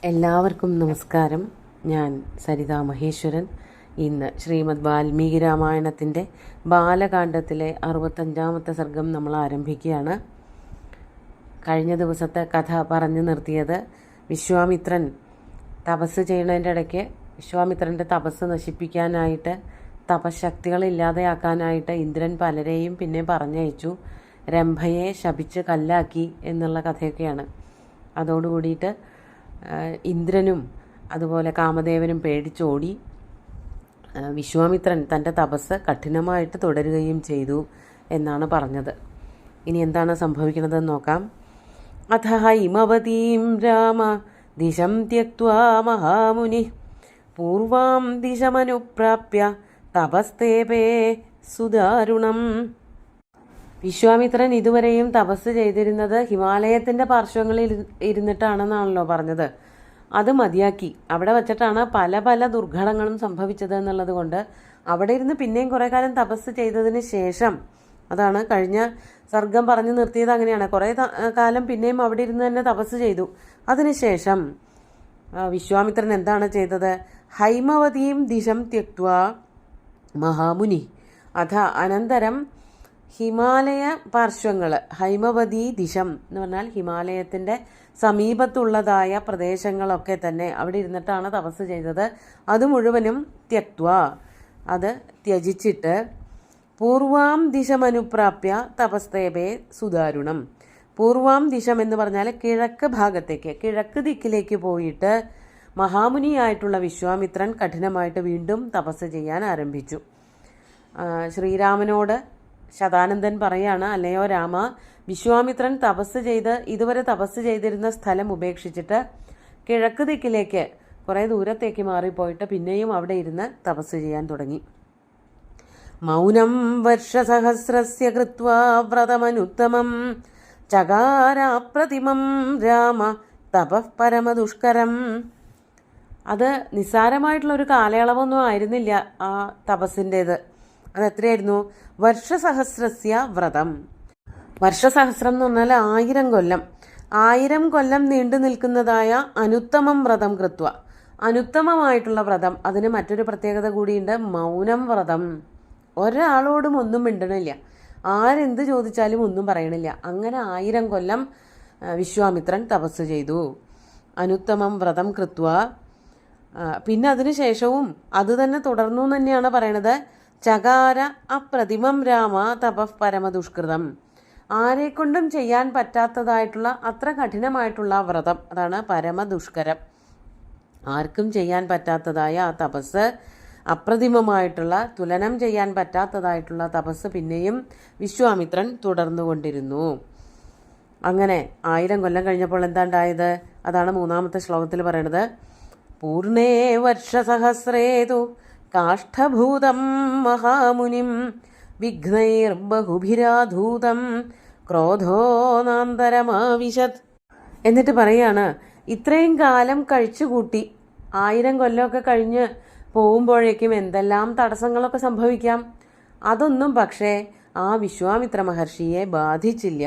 എല്ലാവർക്കും നമസ്കാരം. ഞാൻ സരിത മഹേശ്വരൻ. ഇന്ന് ശ്രീമദ് വാൽമീകി രാമായണത്തിൻ്റെ ബാലകാണ്ഡത്തിലെ 65-ാമത്തെ സർഗം നമ്മൾ ആരംഭിക്കുകയാണ്. കഴിഞ്ഞ ദിവസത്തെ കഥ പറഞ്ഞു നിർത്തിയത് വിശ്വാമിത്രൻ തപസ് ചെയ്യുന്നതിൻ്റെ ഇടയ്ക്ക് വിശ്വാമിത്രൻ്റെ തപസ് നശിപ്പിക്കാനായിട്ട്, തപശക്തികളില്ലാതെയാക്കാനായിട്ട് ഇന്ദ്രൻ പലരെയും പിന്നെ പറഞ്ഞയച്ചു. രംഭയെ ശപിച്ച് കല്ലാക്കി എന്നുള്ള കഥയൊക്കെയാണ്. അതോടുകൂടിയിട്ട് ഇന്ദ്രനും അതുപോലെ കാമദേവനും പേടിച്ചോടി. വിശ്വാമിത്രൻ തൻ്റെ തപസ് കഠിനമായിട്ട് തുടരുകയും ചെയ്തു എന്നാണ് പറഞ്ഞത്. ഇനി എന്താണ് സംഭവിക്കുന്നതെന്ന് നോക്കാം. അഥ ഹൈമവതീം രാമ ദിശം ത്യക്ത്വാ മഹാമുനി പൂർവാം ദിശമനുപ്രാപ്യ തപസ്തേപേ സുദാരുണം. വിശ്വാമിത്രൻ ഇതുവരെയും തപസ് ചെയ്തിരുന്നത് ഹിമാലയത്തിൻ്റെ പാർശ്വങ്ങളിൽ ഇരുന്നിട്ടാണെന്നാണല്ലോ പറഞ്ഞത്. അത് മതിയാക്കി. അവിടെ വച്ചിട്ടാണ് പല പല ദുർഘടങ്ങളും സംഭവിച്ചത് എന്നുള്ളത് കൊണ്ട് അവിടെ ഇരുന്ന് പിന്നെയും കുറേ കാലം തപസ് ചെയ്തതിന് ശേഷം, അതാണ് കഴിഞ്ഞ സർഗം പറഞ്ഞു നിർത്തിയത്. അങ്ങനെയാണ്, കുറേ കാലം പിന്നെയും അവിടെ ഇരുന്ന് തന്നെ തപസ് ചെയ്തു. അതിനുശേഷം വിശ്വാമിത്രൻ എന്താണ് ചെയ്തത്? ഹൈമവതീം ദിശം ത്യക്ത്വാ മഹാമുനി. അനന്തരം ഹിമാലയ പാർശ്വങ്ങൾ, ഹൈമവതീ ദിശം എന്ന് പറഞ്ഞാൽ ഹിമാലയത്തിൻ്റെ സമീപത്തുള്ളതായ പ്രദേശങ്ങളൊക്കെ തന്നെ അവിടെ ഇരുന്നിട്ടാണ് തപസ് ചെയ്തത്. അത് മുഴുവനും ത്യക്ത്വ, അത് ത്യജിച്ചിട്ട് പൂർവാം ദിശമനുപ്രാപ്യ തപസ്തേപേ സുദാരുണം. പൂർവാം ദിശം എന്ന് പറഞ്ഞാൽ കിഴക്ക് ഭാഗത്തേക്ക്, കിഴക്ക് ദിക്കിലേക്ക് പോയിട്ട് മഹാമുനിയായിട്ടുള്ള വിശ്വാമിത്രൻ കഠിനമായിട്ട് വീണ്ടും തപസ് ചെയ്യാൻ ആരംഭിച്ചു. ശ്രീരാമനോട് ശതാനന്ദൻ പറയാണ്, അല്ലയോ രാമ, വിശ്വാമിത്രൻ ഇതുവരെ തപസ് ചെയ്തിരുന്ന സ്ഥലം ഉപേക്ഷിച്ചിട്ട് കിഴക്ക് ദിക്കിലേക്ക് കുറേ ദൂരത്തേക്ക് മാറിപ്പോയിട്ട് പിന്നെയും അവിടെ ഇരുന്ന് തപസ് ചെയ്യാൻ തുടങ്ങി. മൗനം വർഷസഹസ്രസ്യ കൃത്വാ വ്രതമനുത്തമം ചകാരാപ്രതിമം രാമ തപഃ പരമദുഷ്കരം. അത് നിസ്സാരമായിട്ടുള്ളൊരു കാലയളവൊന്നും ആയിരുന്നില്ല ആ തപസ്സിൻ്റേത്. അതെത്രയായിരുന്നു? വർഷസഹസ്രസ്യ വ്രതം. വർഷസഹസ്രം എന്ന് പറഞ്ഞാൽ 1000 കൊല്ലം. 1000 കൊല്ലം നീണ്ടു നിൽക്കുന്നതായ അനുത്തമം വ്രതം കൃത്വ. അനുത്തമമായിട്ടുള്ള വ്രതം. അതിന് മറ്റൊരു പ്രത്യേകത കൂടിയുണ്ട്, മൗനം വ്രതം. ഒരാളോടും ഒന്നും മിണ്ടണില്ല, ആരെന്ത് ചോദിച്ചാലും ഒന്നും പറയണില്ല. അങ്ങനെ 1000 കൊല്ലം വിശ്വാമിത്രൻ തപസ് ചെയ്തു. അനുത്തമം വ്രതം കൃത്വ. പിന്നെ അതിനു ശേഷവും അത് തന്നെ തുടർന്നു തന്നെയാണ് പറയണത്. ചകാര അപ്രതിമം രാമ തപഃ പരമദുഷ്കൃതം. ആരെക്കൊണ്ടും ചെയ്യാൻ പറ്റാത്തതായിട്ടുള്ള അത്ര കഠിനമായിട്ടുള്ള വ്രതം, അതാണ് പരമദുഷ്കരം. ആർക്കും ചെയ്യാൻ പറ്റാത്തതായ ആ തപസ്, അപ്രതിമമായിട്ടുള്ള, തുലനം ചെയ്യാൻ പറ്റാത്തതായിട്ടുള്ള തപസ് പിന്നെയും വിശ്വാമിത്രൻ തുടർന്നുകൊണ്ടിരുന്നു. അങ്ങനെ 1000 കൊല്ലം കഴിഞ്ഞപ്പോൾ എന്താ ഉണ്ടായത്? അതാണ് 3-ാമത്തെ ശ്ലോകത്തിൽ പറയണത്. പൂർണേ വർഷസഹസ്രേതു കാഷ്ഠഭൂതം മഹാമുനിം വിഘ്നൈർബഹുഭിരാധൂതം ക്രോധോനാന്തരമാവിശത്. എന്നിട്ട് പറയാണ്, ഇത്രയും കാലം കഴിച്ചുകൂട്ടി 1000 കൊല്ലമൊക്കെ കഴിഞ്ഞ് പോകുമ്പോഴേക്കും എന്തെല്ലാം തടസ്സങ്ങളൊക്കെ സംഭവിക്കാം. അതൊന്നും പക്ഷേ ആ വിശ്വാമിത്ര മഹർഷിയെ ബാധിച്ചില്ല.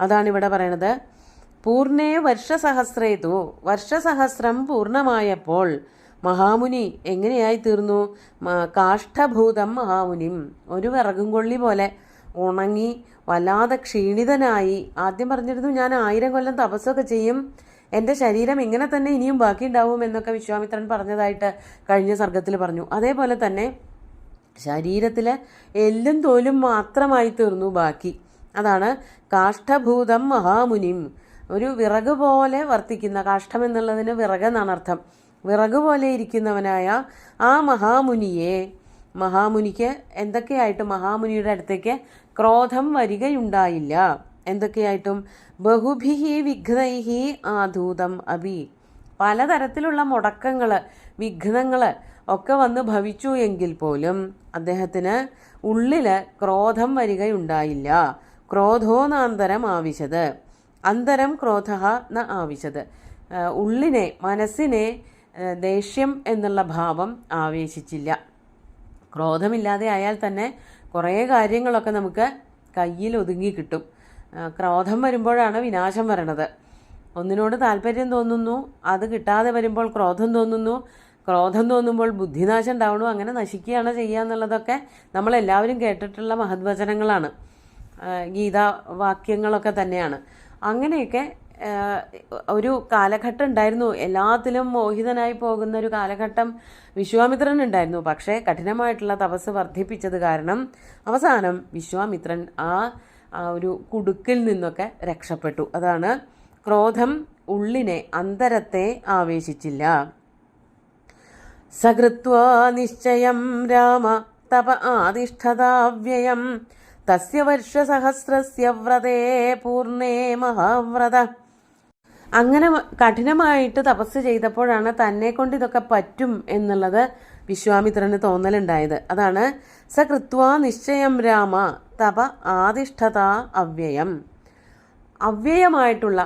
അതാണ് ഇവിടെ പറയണത്. പൂർണ്ണേ വർഷസഹസ്രേതു. വർഷസഹസ്രം പൂർണ്ണമായപ്പോൾ മഹാമുനി എങ്ങനെയായി തീർന്നു? കാഷ്ഠഭൂതം മഹാമുനിം. ഒരു വിറകും കൊള്ളി പോലെ ഉണങ്ങി വല്ലാതെ ക്ഷീണിതനായി. ആദ്യം പറഞ്ഞിരുന്നു, ഞാൻ 1000 കൊല്ലം തപസ്സൊക്കെ ചെയ്യും, എൻ്റെ ശരീരം ഇങ്ങനെ തന്നെ ഇനിയും ബാക്കി ഉണ്ടാവും എന്നൊക്കെ വിശ്വാമിത്രൻ പറഞ്ഞതായിട്ട് കഴിഞ്ഞ സർഗത്തിൽ പറഞ്ഞു. അതേപോലെ തന്നെ ശരീരത്തിലെ എല്ലും തോലും മാത്രമായി തീർന്നു ബാക്കി. അതാണ് കാഷ്ഠഭൂതം മഹാമുനിം. ഒരു വിറക് പോലെ വർത്തിക്കുന്ന, കാഷ്ഠം എന്നുള്ളതിന് വിറക് എന്നാണ് അർത്ഥം, വിറക് പോലെ ഇരിക്കുന്നവനായ ആ മഹാമുനിക്ക് എന്തൊക്കെയായിട്ടും മഹാമുനിയുടെ അടുത്തേക്ക് ക്രോധം വരികയുണ്ടായില്ല. എന്തൊക്കെയായിട്ടും ബഹുഭിഹി വിഘ്നൈഹി ആധൂതം അഭി. പലതരത്തിലുള്ള മുടക്കങ്ങൾ, വിഘ്നങ്ങൾ ഒക്കെ വന്ന് ഭവിച്ചു എങ്കിൽ പോലും അദ്ദേഹത്തിന് ഉള്ളിൽ ക്രോധം വരികയുണ്ടായില്ല. ക്രോധോനാന്തരം ആവിശത്. അന്തരം ക്രോധ ന ആവിശത്. ഉള്ളിനെ, മനസ്സിനെ ദേഷ്യം എന്നുള്ള ഭാവം ആവേശിച്ചില്ല. ക്രോധമില്ലാതെ ആയാൽ തന്നെ കുറേ കാര്യങ്ങളൊക്കെ നമുക്ക് കയ്യിൽ ഒതുങ്ങി കിട്ടും. ക്രോധം വരുമ്പോഴാണ് വിനാശം വരണത്. ഒന്നിനോട് താല്പര്യം തോന്നുന്നു, അത് കിട്ടാതെ വരുമ്പോൾ ക്രോധം തോന്നുന്നു, ക്രോധം തോന്നുമ്പോൾ ബുദ്ധിനാശം ഉണ്ടാവണു, അങ്ങനെ നശിക്കുകയാണ് ചെയ്യുക എന്നുള്ളതൊക്കെ നമ്മളെല്ലാവരും കേട്ടിട്ടുള്ള മഹദ്വചനങ്ങളാണ്, ഗീതാവാക്യങ്ങളൊക്കെ തന്നെയാണ്. അങ്ങനെയൊക്കെ ഒരു കാലഘട്ടം ഉണ്ടായിരുന്നു. എല്ലാത്തിലും മോഹിതനായി പോകുന്ന ഒരു കാലഘട്ടം വിശ്വാമിത്രൻ ഉണ്ടായിരുന്നു. പക്ഷേ കഠിനമായിട്ടുള്ള തപസ് വർദ്ധിപ്പിച്ചത് കാരണം അവസാനം വിശ്വാമിത്രൻ ആ ഒരു കുടുക്കിൽ നിന്നൊക്കെ രക്ഷപ്പെട്ടു. അതാണ് ക്രോധം ഉള്ളിനെ, അന്തരത്തെ ആവേശിച്ചില്ല. സകൃത്വാ നിശ്ചയം രാമ തപ ആതിഷ്ഠതാവ്യയം തസ്യ വർഷസഹസ്രസ്യ വ്രതേ പൂർണ്ണേ മഹാവ്രത. അങ്ങനെ കഠിനമായിട്ട് തപസ് ചെയ്തപ്പോഴാണ് തന്നെ കൊണ്ട് ഇതൊക്കെ പറ്റും എന്നുള്ളത് വിശ്വാമിത്രന് തോന്നലുണ്ടായത്. അതാണ് സകൃത്വാ നിശ്ചയം രാമ തപ ആതിഷ്ഠത അവ്യയം. അവ്യയമായിട്ടുള്ള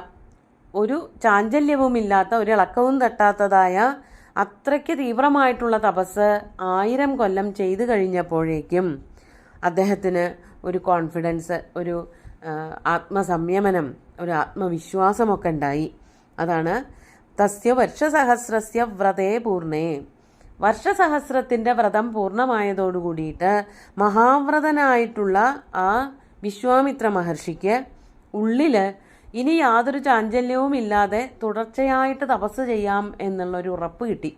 ഒരു ചാഞ്ചല്യവുമില്ലാത്ത, ഒരു ഇളക്കവും തട്ടാത്തതായ അത്രയ്ക്ക് തീവ്രമായിട്ടുള്ള തപസ് 1000 കൊല്ലം ചെയ്തു കഴിഞ്ഞപ്പോഴേക്കും അദ്ദേഹത്തിന് ഒരു കോൺഫിഡൻസ്, ഒരു ആത്മസംയമനം, ഒരു ആത്മവിശ്വാസമൊക്കെ ഉണ്ടായി. അതാണ് തസ്യ വർഷസഹസ്രസ്യ വ്രതേ പൂർണ്ണേ. വർഷസഹസ്രത്തിൻ്റെ വ്രതം പൂർണ്ണമായതോടുകൂടിയിട്ട് മഹാവ്രതനായിട്ടുള്ള ആ വിശ്വാമിത്ര മഹർഷിക്ക് ഉള്ളിൽ ഇനി യാതൊരു ചാഞ്ചല്യവും ഇല്ലാതെ തുടർച്ചയായിട്ട് തപസ് ചെയ്യാം എന്നുള്ളൊരു ഉറപ്പ് കിട്ടി.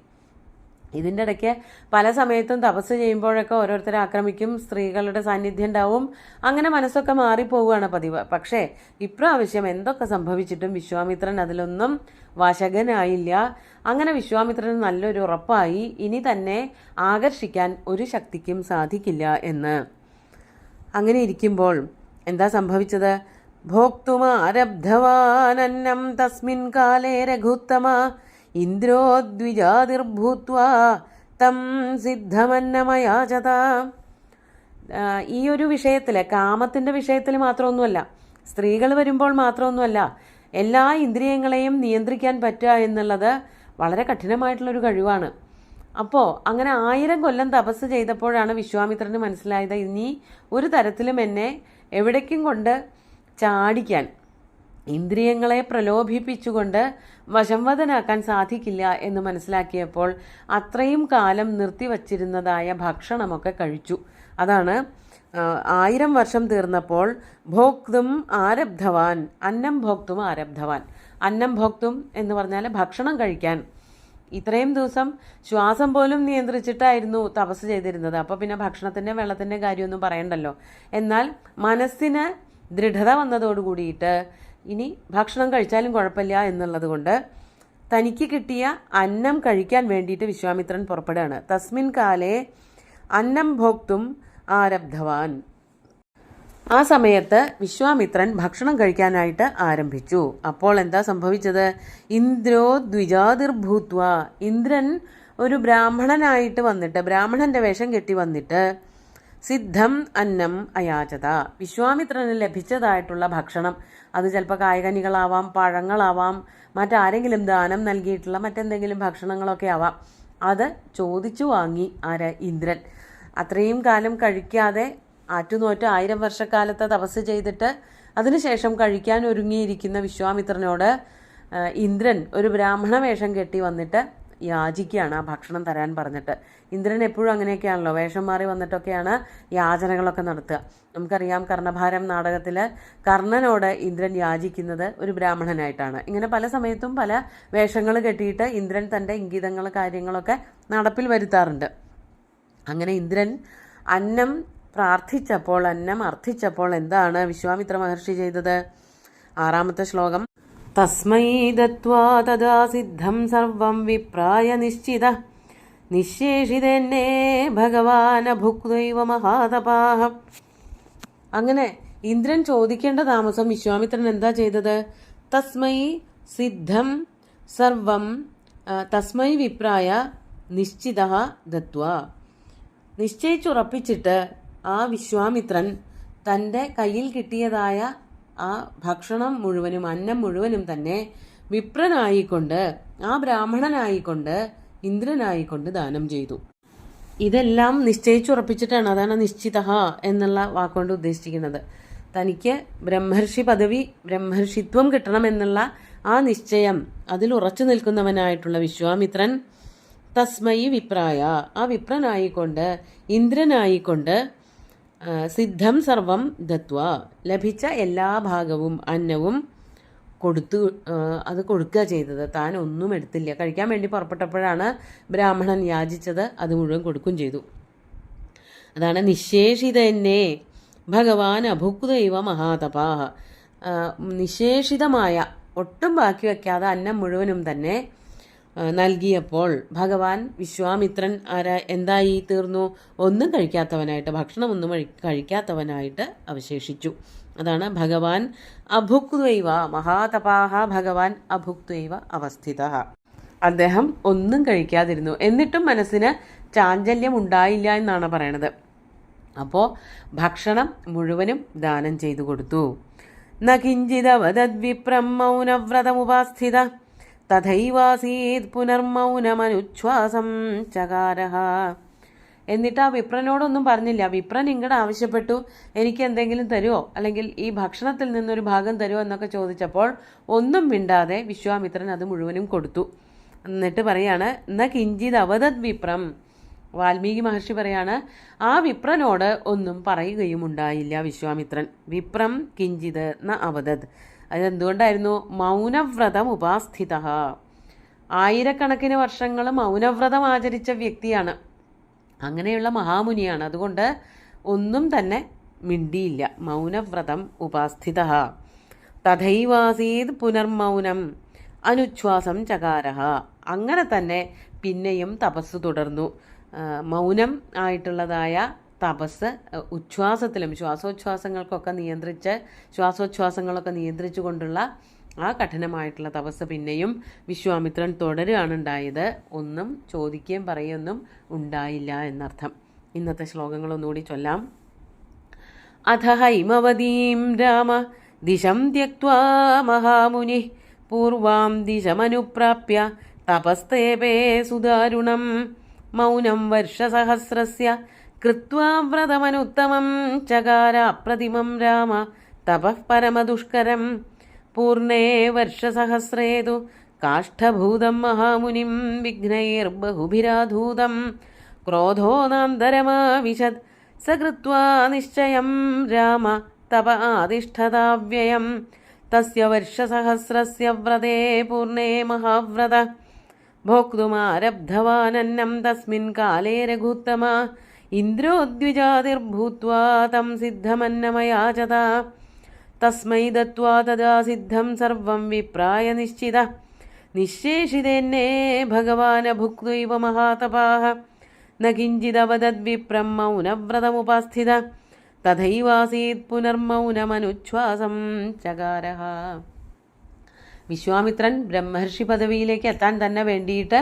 ഇതിൻ്റെ ഇടയ്ക്ക് പല സമയത്തും തപസ് ചെയ്യുമ്പോഴൊക്കെ ഓരോരുത്തരെ ആക്രമിക്കും, സ്ത്രീകളുടെ സാന്നിധ്യം ഉണ്ടാവും, അങ്ങനെ മനസ്സൊക്കെ മാറിപ്പോവുകയാണ് പതിവ്. പക്ഷേ ഇപ്രാവശ്യം എന്തൊക്കെ സംഭവിച്ചിട്ടും വിശ്വാമിത്രൻ അതിലൊന്നും വശകനായില്ല. അങ്ങനെ വിശ്വാമിത്രന് നല്ലൊരു ഉറപ്പായി, ഇനി തന്നെ ആകർഷിക്കാൻ ഒരു ശക്തിക്കും സാധിക്കില്ല എന്ന്. അങ്ങനെ ഇരിക്കുമ്പോൾ എന്താ സംഭവിച്ചത്? ഭോക്തുമാരബ്ധവാനന്നം തസ്മിൻ കാലേ രഘുത്തമ ഇന്ദ്രോ ദ്വിജാതിർഭൂത്വാ തം സിദ്ധമന്നമയാചത. ഈ ഒരു വിഷയത്തിൽ, കാമത്തിൻ്റെ വിഷയത്തിൽ മാത്രമൊന്നുമല്ല, സ്ത്രീകൾ വരുമ്പോൾ മാത്രമൊന്നുമല്ല, എല്ലാ ഇന്ദ്രിയങ്ങളെയും നിയന്ത്രിക്കാൻ പറ്റുക എന്നുള്ളത് വളരെ കഠിനമായിട്ടുള്ളൊരു കഴിവാണ്. അപ്പോൾ അങ്ങനെ 1000 കൊല്ലം തപസ് ചെയ്തപ്പോഴാണ് വിശ്വാമിത്രന് മനസ്സിലായത്, ഇനി ഒരു തരത്തിലും എന്നെ എവിടേക്കും കൊണ്ട് ചാടിക്കാൻ, ഇന്ദ്രിയങ്ങളെ പ്രലോഭിപ്പിച്ചുകൊണ്ട് വശംവദനാക്കാൻ സാധിക്കില്ല എന്ന് മനസ്സിലാക്കിയപ്പോൾ അത്രയും കാലം നിർത്തിവച്ചിരുന്നതായ ഭക്ഷണമൊക്കെ കഴിച്ചു. അതാണ് 1000 വർഷം തീർന്നപ്പോൾ ഭോക്തും ആരബ്ധവാൻ, അന്നം ഭോക്തും ആരബ്ധവാൻ. അന്നം ഭോക്തും എന്ന് പറഞ്ഞാൽ ഭക്ഷണം കഴിക്കാൻ. ഇത്രയും ദിവസം ശ്വാസം പോലും നിയന്ത്രിച്ചിട്ടായിരുന്നു തപസ് ചെയ്തിരുന്നത്. അപ്പോൾ പിന്നെ ഭക്ഷണത്തിൻ്റെ വെള്ളത്തിൻ്റെ കാര്യമൊന്നും പറയണ്ടല്ലോ. എന്നാൽ മനസ്സിന് ദൃഢത വന്നതോടുകൂടിയിട്ട് ഇനി ഭക്ഷണം കഴിച്ചാലും കുഴപ്പമില്ല എന്നുള്ളത് കൊണ്ട് തനിക്ക് കിട്ടിയ അന്നം കഴിക്കാൻ വേണ്ടിയിട്ട് വിശ്വാമിത്രൻ പുറപ്പെടുകയാണ്. തസ്മിൻ കാലേ അന്നം ഭോക്തും ആരബ്ധവാൻ. ആ സമയത്ത് വിശ്വാമിത്രൻ ഭക്ഷണം കഴിക്കാനായിട്ട് ആരംഭിച്ചു. അപ്പോൾ എന്താ സംഭവിച്ചത്? ഇന്ദ്രോ ദ്വിജാതിർഭൂത്വ. ഇന്ദ്രൻ ഒരു ബ്രാഹ്മണനായിട്ട് വന്നിട്ട്, ബ്രാഹ്മണന്റെ വേഷം കെട്ടി വന്നിട്ട് സിദ്ധം അന്നം അയാചത. വിശ്വാമിത്രന് ലഭിച്ചതായിട്ടുള്ള ഭക്ഷണം, അത് ചിലപ്പോൾ കായ്കനികളാവാം, പഴങ്ങളാവാം, മറ്റാരെങ്കിലും ദാനം നൽകിയിട്ടുള്ള മറ്റെന്തെങ്കിലും ഭക്ഷണങ്ങളൊക്കെ ആവാം, അത് ചോദിച്ചു വാങ്ങി ഇന്ദ്രൻ. അത്രയും കാലം കഴിക്കാതെ ആറ്റുനോറ്റ് 1000 വർഷക്കാലത്തെ തപസ് ചെയ്തിട്ട് അതിനുശേഷം കഴിക്കാൻ ഒരുങ്ങിയിരിക്കുന്ന വിശ്വാമിത്രനോട് ഇന്ദ്രൻ ഒരു ബ്രാഹ്മണ വേഷം കെട്ടി വന്നിട്ട് യാചിക്കുകയാണ് ആ ഭക്ഷണം തരാൻ പറഞ്ഞിട്ട്. ഇന്ദ്രൻ എപ്പോഴും അങ്ങനെയൊക്കെയാണല്ലോ, വേഷം മാറി വന്നിട്ടൊക്കെയാണ് യാചനകളൊക്കെ നടത്തുക. നമുക്കറിയാം, കർണഭാരം നാടകത്തിൽ കർണനോട് ഇന്ദ്രൻ യാചിക്കുന്നത് ഒരു ബ്രാഹ്മണനായിട്ടാണ്. ഇങ്ങനെ പല സമയത്തും പല വേഷങ്ങൾ കെട്ടിയിട്ട് ഇന്ദ്രൻ തൻ്റെ ഇംഗിതങ്ങൾ, കാര്യങ്ങളൊക്കെ നടപ്പിൽ വരുത്താറുണ്ട്. അങ്ങനെ ഇന്ദ്രൻ അന്നം പ്രാർത്ഥിച്ചപ്പോൾ, അന്നം അർത്ഥിച്ചപ്പോൾ എന്താണ് വിശ്വാമിത്ര മഹർഷി ചെയ്തത്? 6-ാമത്തെ ശ്ലോകം. തസ്മൈ ദത്വാ തദാ സിദ്ധം സർവം വിപ്രായ നിശ്ചിത നിശേഷിതന്നെ ഭഗവാന ഭുക്തൈവ മഹാതപാഹ. അങ്ങനെ ഇന്ദ്രൻ ചോദിക്കേണ്ട താമസം വിശ്വാമിത്രൻ എന്താ ചെയ്തത്? തസ്മൈ സിദ്ധം സർവം തസ്മൈ വിപ്രായ നിശ്ചിത ദത്വാ. നിശ്ചയിച്ചുറപ്പിച്ചിട്ട് ആ വിശ്വാമിത്രൻ തൻ്റെ കയ്യിൽ കിട്ടിയതായ ആ ഭക്ഷണം മുഴുവനും, അന്നം മുഴുവനും തന്നെ വിപ്രനായിക്കൊണ്ട്, ആ ബ്രാഹ്മണനായിക്കൊണ്ട്, ഇന്ദ്രനായിക്കൊണ്ട് ദാനം ചെയ്തു. ഇതെല്ലാം നിശ്ചയിച്ചുറപ്പിച്ചിട്ടാണ്. അതാണ് നിശ്ചിത എന്നുള്ള വാക്കുകൊണ്ട് ഉദ്ദേശിക്കുന്നത്. തനിക്ക് ബ്രഹ്മർഷി പദവി, ബ്രഹ്മർഷിത്വം കിട്ടണമെന്നുള്ള ആ നിശ്ചയം അതിൽ ഉറച്ചു നിൽക്കുന്നവനായിട്ടുള്ള വിശ്വാമിത്രൻ തസ്മൈ വിപ്രായ, ആ വിപ്രനായിക്കൊണ്ട് ഇന്ദ്രനായിക്കൊണ്ട് സിദ്ധം സർവം ദത്വ, ലഭിച്ച എല്ലാ ഭാഗവും അന്നവും അത് കൊടുക്കുക ചെയ്തത്. താൻ ഒന്നും എടുത്തില്ല. കഴിക്കാൻ വേണ്ടി പുറപ്പെട്ടപ്പോഴാണ് ബ്രാഹ്മണൻ യാചിച്ചത്, അത് മുഴുവൻ കൊടുക്കുകയും ചെയ്തു. അതാണ് നിശേഷിതന്നെ ഭഗവാൻ അഭുക്തൈവ മഹാതപാഹ. നിശേഷിതമായ, ഒട്ടും ബാക്കി വയ്ക്കാതെ അന്നം മുഴുവനും തന്നെ നൽകിയപ്പോൾ ഭഗവാൻ വിശ്വാമിത്രൻ എന്തായി തീർന്നു? ഒന്നും കഴിക്കാത്തവനായിട്ട്, ഭക്ഷണമൊന്നും കഴിക്കാത്തവനായിട്ട് അവശേഷിച്ചു. അതാണ് ഭഗവാൻ അഭുക്തൈവ മഹാതപാഹ, ഭഗവാൻ അഭുക്തൈവ അവസ്ഥിത. അദ്ദേഹം ഒന്നും കഴിക്കാതിരുന്നു, എന്നിട്ടും മനസ്സിന് ചാഞ്ചല്യം ഉണ്ടായില്ല എന്നാണ് പറയണത്. അപ്പോൾ ഭക്ഷണം മുഴുവനും ദാനം ചെയ്തു കൊടുത്തു. ന കിഞ്ചിദവദദ്വിപ്രം മൗനവ്രതമുപാസ്ഥിത തഥൈവാസീത് പുനർമൗനമനുച്ഛ്വാസം ചകാരഃ. എന്നിട്ട് ആ വിപ്രനോടൊന്നും പറഞ്ഞില്ല. വിപ്രൻ ഇങ്ങോട്ട് ആവശ്യപ്പെട്ടു, എനിക്ക് എന്തെങ്കിലും തരുമോ, അല്ലെങ്കിൽ ഈ ഭക്ഷണത്തിൽ നിന്നൊരു ഭാഗം തരുമോ എന്നൊക്കെ ചോദിച്ചപ്പോൾ ഒന്നും മിണ്ടാതെ വിശ്വാമിത്രൻ അത് മുഴുവനും കൊടുത്തു. എന്നിട്ട് പറയാണ് ന കിഞ്ചിത് അവദത് വിപ്രം. വാൽമീകി മഹർഷി പറയാണ്, ആ വിപ്രനോട് ഒന്നും പറയുകയും ഉണ്ടായില്ല വിശ്വാമിത്രൻ. വിപ്രം കിഞ്ചിത് ന അവദത്. അതെന്തുകൊണ്ടായിരുന്നു? മൗനവ്രതം ഉപാസ്ഥിത. ആയിരക്കണക്കിന് വർഷങ്ങൾ മൗനവ്രതം ആചരിച്ച വ്യക്തിയാണ്, അങ്ങനെയുള്ള മഹാമുനിയാണ്. അതുകൊണ്ട് ഒന്നും തന്നെ മിണ്ടിയില്ല. മൗനവ്രതം ഉപാസ്ഥിത. തഥൈവാസീത് പുനർമൗനം അനുച്ഛ്വാസം ചകാരഃ. അങ്ങനെ തന്നെ പിന്നെയും തപസ് തുടർന്നു. മൗനം ആയിട്ടുള്ളതായ തപസ് ഉച്ഛ്വാസത്തിലും ശ്വാസോച്ഛ്വാസങ്ങളൊക്കെ നിയന്ത്രിച്ചു കൊണ്ടുള്ള ആ കഠിനമായിട്ടുള്ള തപസ് പിന്നെയും വിശ്വാമിത്രൻ തുടരുകയാണ് ഉണ്ടായത്. ഒന്നും ചോദിക്കുകയും പറയുകയൊന്നും ഉണ്ടായില്ല എന്നർത്ഥം. ഇന്നത്തെ ശ്ലോകങ്ങളൊന്നുകൂടി ചൊല്ലാം. അഥ ഹൈമവതീം രാമ ദിശം ത്യക്ത്വാ മഹാമുനി പൂർവാം ദിശമനുപ്രാപ്യ തപസ്തേപേ സുദാരുണം മൗനം വർഷസഹസ്രസ്യ കൃത്വാ വ്രതമനുത്തമം ചകാര പ്രതിമം രാമ തപഃ പരമദുഷ്കരം പൂർണേ വർഷസഹസ്രേതു കാഷ്ഠഭൂതം മഹാമുനിം വിഘ്നൈർബഹുഭിരാധൂതം ക്രോധോനാന്തരമാവിശത് സകൃത്വാ നിശ്ചയം രാമ തപ ആതിഷ്ഠതാവ്യയം തസ്യ വർഷസഹസ്രസ്യ വ്രതേ പൂർണേ മഹാവ്രത ഭോക്തുമാരബ്ധവാനന്നം തസ്മിൻ കാലേ രഘുത്തമ ഇന്ദ്രോദ്വിജാതിർഭൂത്വാ തം സിദ്ധമന്നമയാചത തസ്മൈ ദത്വാ തദാ സിദ്ധം സർവം വിപ്രായ നിശ്ചിത നിശേഷിതേന്നേ ഭഗവാൻ ഭുക്ത്വൈവ മഹാതപാഃ ന കിഞ്ചിദവദദ്വിപ്രം മൗനവ്രതമുപാസ്ഥിത തഥൈവാസീത് പുനർമൗനമനുച്ഛ്വാസം ചകാരഃ. വിശ്വാമിത്രൻ ബ്രഹ്മർഷി പദവിയിലേക്ക് എത്താൻ തന്നെ വേണ്ടിയിട്ട്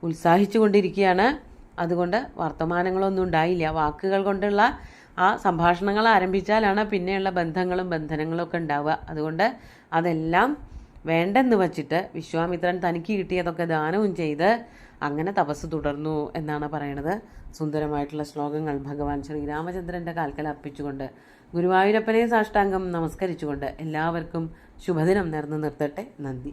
ഉത്സാഹിച്ചു കൊണ്ടിരിക്കുകയാണ്. അതുകൊണ്ട് വർത്തമാനങ്ങളൊന്നും ഉണ്ടായില്ല. വാക്കുകൾ കൊണ്ടുള്ള ആ സംഭാഷണങ്ങൾ ആരംഭിച്ചാലാണ് പിന്നെയുള്ള ബന്ധനങ്ങളും ഒക്കെ ഉണ്ടാവുക. അതുകൊണ്ട് അതെല്ലാം വേണ്ടെന്ന് വച്ചിട്ട് വിശ്വാമിത്രൻ തനിക്ക് കിട്ടിയതൊക്കെ ദാനവും ചെയ്ത് അങ്ങനെ തപസ് തുടർന്നു എന്നാണ് പറയണത്. സുന്ദരമായിട്ടുള്ള ശ്ലോകങ്ങൾ ഭഗവാൻ ശ്രീരാമചന്ദ്രൻ്റെ കാൽക്കൽ അർപ്പിച്ചുകൊണ്ട് ഗുരുവായൂരപ്പനെ സാഷ്ടാംഗം നമസ്കരിച്ചുകൊണ്ട് എല്ലാവർക്കും ശുഭദിനം നേർന്നു നിർത്തട്ടെ. നന്ദി.